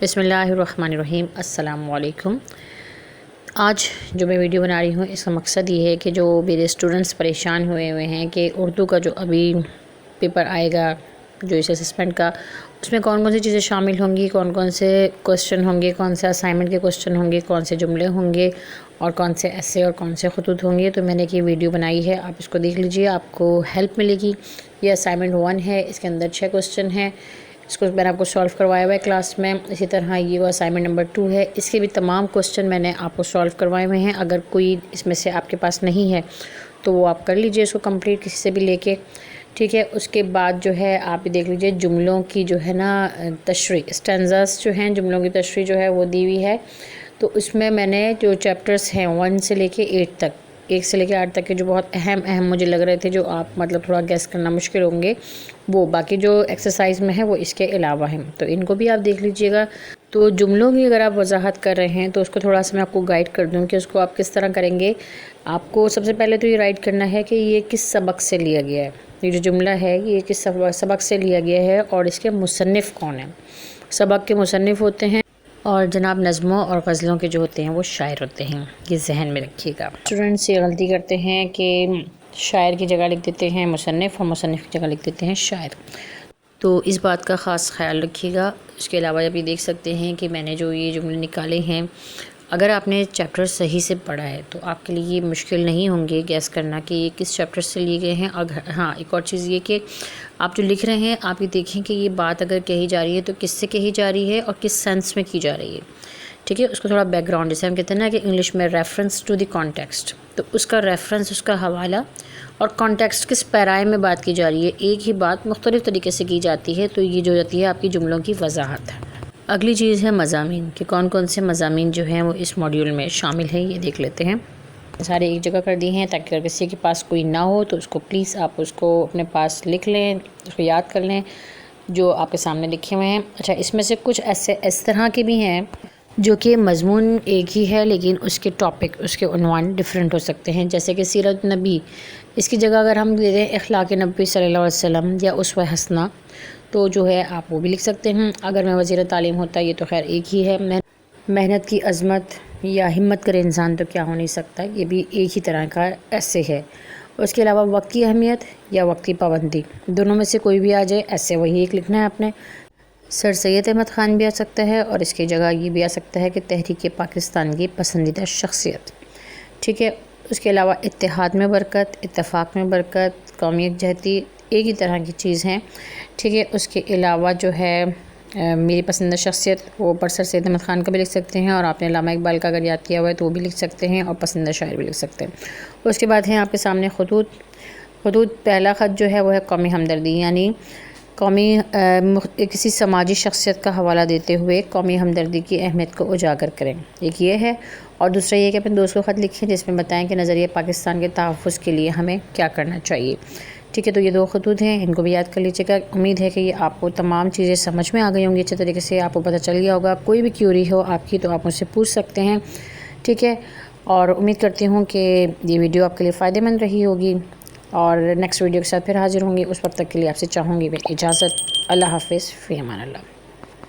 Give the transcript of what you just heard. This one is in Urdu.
بسم اللہ الرحمن الرحیم۔ السلام علیکم۔ آج جو میں ویڈیو بنا رہی ہوں اس کا مقصد یہ ہے کہ جو میرے اسٹوڈنٹس پریشان ہوئے ہیں کہ اردو کا جو ابھی پیپر آئے گا جو اس اسسمنٹ کا، اس میں کون کون سی چیزیں شامل ہوں گی، کون کون سے کوسچن ہوں گے، کون سے اسائنمنٹ کے کوسچن ہوں گے، کون سے جملے ہوں گے اور کون سے ایسے اور کون سے خطوط ہوں گے، تو میں نے ایک ویڈیو بنائی ہے، آپ اس کو دیکھ لیجئے، آپ کو ہیلپ ملے گی۔ یہ اسائنمنٹ 1 ہے، اس کے اندر 6 کوسچن ہیں، اس کو میں نے آپ کو سولو کروایا ہوا ہے کلاس میں۔ اسی طرح یہ وہ اسائنمنٹ نمبر 2 ہے، اس کے بھی تمام کوسچن میں نے آپ کو سولو کروائے ہوئے ہیں۔ اگر کوئی اس میں سے آپ کے پاس نہیں ہے تو وہ آپ کر لیجئے اس کو کمپلیٹ کسی سے بھی لے کے، ٹھیک ہے۔ اس کے بعد جو ہے آپ دیکھ لیجئے جملوں کی جو ہے نا تشریح، اسٹینزاز جو ہیں جملوں کی تشریح جو ہے وہ دی ہوئی ہے۔ تو اس میں نے جو چیپٹرز ہیں 1 سے لے کے 8 تک، 1 سے لے کے 8 تک کے جو بہت اہم مجھے لگ رہے تھے، جو آپ مطلب تھوڑا گیس کرنا مشکل ہوں گے، وہ باقی جو ایکسرسائز میں ہے وہ اس کے علاوہ ہیں، تو ان کو بھی آپ دیکھ لیجئے گا۔ تو جملوں کی اگر آپ وضاحت کر رہے ہیں تو اس کو تھوڑا سا میں آپ کو گائیڈ کر دوں کہ اس کو آپ کس طرح کریں گے۔ آپ کو سب سے پہلے تو یہ رائٹ کرنا ہے کہ یہ کس سبق سے لیا گیا ہے، یہ جو جملہ ہے یہ کس سبق سے لیا گیا ہے اور اس کے مصنف کون ہیں۔ سبق کے مصنف ہوتے ہیں اور جناب نظموں اور غزلوں کے جو ہوتے ہیں وہ شاعر ہوتے ہیں، یہ ذہن میں رکھیے گا۔ اسٹوڈنٹس یہ غلطی کرتے ہیں کہ شاعر کی جگہ لکھ دیتے ہیں مصنف اور مصنف کی جگہ لکھ دیتے ہیں شاعر، تو اس بات کا خاص خیال رکھیے گا۔ اس کے علاوہ اب یہ دیکھ سکتے ہیں کہ میں نے جو یہ جملے نکالے ہیں، اگر آپ نے چیپٹر صحیح سے پڑھا ہے تو آپ کے لیے یہ مشکل نہیں ہوں گے گیس کرنا کہ یہ کس چیپٹر سے لیے گئے ہیں۔ ہاں، ایک اور چیز یہ کہ آپ جو لکھ رہے ہیں آپ یہ دیکھیں کہ یہ بات اگر کہی جا رہی ہے تو کس سے کہی جا رہی ہے اور کس سینس میں کی جا رہی ہے، ٹھیک ہے۔ اس کو تھوڑا بیک گراؤنڈ، جیسے ہم کہتے ہیں نا کہ انگلش میں ریفرنس ٹو دی کانٹیکسٹ، تو اس کا ریفرنس، اس کا حوالہ اور کانٹیکسٹ کس پیرائے میں بات کی جا رہی ہے، ایک ہی بات مختلف طریقے سے کی جاتی ہے، تو یہ جو جاتی ہے آپ کی جملوں کی وضاحت ہے۔ اگلی چیز ہے مضامین، کہ کون کون سے مضامین جو ہیں وہ اس ماڈیول میں شامل ہیں، یہ دیکھ لیتے ہیں۔ سارے ایک جگہ کر دی ہیں تاکہ اگر کسی کے پاس کوئی نہ ہو تو اس کو پلیز آپ اس کو اپنے پاس لکھ لیں، اس کو یاد کر لیں جو آپ کے سامنے لکھے ہوئے ہیں۔ اچھا، اس میں سے کچھ ایسے اس طرح کے بھی ہیں جو کہ مضمون ایک ہی ہے لیکن اس کے ٹاپک، اس کے عنوان ڈیفرنٹ ہو سکتے ہیں، جیسے کہ سیرت نبی، اس کی جگہ اگر ہم دے دیں اخلاق نبی صلی اللہ علیہ وسلم یا اسوہ حسنہ، تو جو ہے آپ وہ بھی لکھ سکتے ہیں۔ اگر میں وزیر تعلیم ہوتا یہ تو خیر ایک ہی ہے، محنت کی عظمت یا ہمت کرے انسان تو کیا ہو نہیں سکتا، یہ بھی ایک ہی طرح کا ایسے ہے۔ اس کے علاوہ وقت کی اہمیت یا وقت کی پابندی، دونوں میں سے کوئی بھی آ جائے، ایسے وہی ایک لکھنا ہے آپ نے۔ سر سید احمد خان بھی آ سکتا ہے اور اس کی جگہ یہ بھی آ سکتا ہے کہ تحریک پاکستان کی پسندیدہ شخصیت، ٹھیک ہے۔ اس کے علاوہ اتحاد میں برکت، اتفاق میں برکت، قومی یکجہتی، ایک ہی طرح کی چیز ہیں، ٹھیک ہے۔ اس کے علاوہ جو ہے میری پسندیدہ شخصیت، وہ اوپر سر سید احمد خان کا بھی لکھ سکتے ہیں، اور آپ نے علامہ اقبال کا اگر یاد کیا ہوا ہے تو وہ بھی لکھ سکتے ہیں، اور پسندیدہ شاعر بھی لکھ سکتے ہیں۔ اس کے بعد ہیں آپ کے سامنے خطوط۔ پہلا خط جو ہے وہ ہے قومی ہمدردی، یعنی کسی سماجی شخصیت کا حوالہ دیتے ہوئے قومی ہمدردی کی اہمیت کو اجاگر کریں، ایک یہ ہے، اور دوسرا یہ کہ اپنے دوست کو خط لکھیں جس میں بتائیں کہ نظریہ پاکستان کے تحفظ کے لیے ہمیں کیا کرنا چاہیے، ٹھیک ہے۔ تو یہ 2 خطوط ہیں، ان کو بھی یاد کر لیجیے گا۔ امید ہے کہ یہ آپ کو تمام چیزیں سمجھ میں آ گئی ہوں گی، اچھے طریقے سے آپ کو پتہ چل گیا ہوگا۔ کوئی بھی کیوری ہو آپ کی تو آپ مجھ سے پوچھ سکتے ہیں، ٹھیک ہے۔ اور امید کرتی ہوں کہ یہ ویڈیو آپ کے لیے فائدہ مند رہی ہوگی، اور نیکسٹ ویڈیو کے ساتھ پھر حاضر ہوں گی۔ اس وقت تک کے لیے آپ سے چاہوں گی اجازت۔ اللہ حافظ، فی امان اللہ۔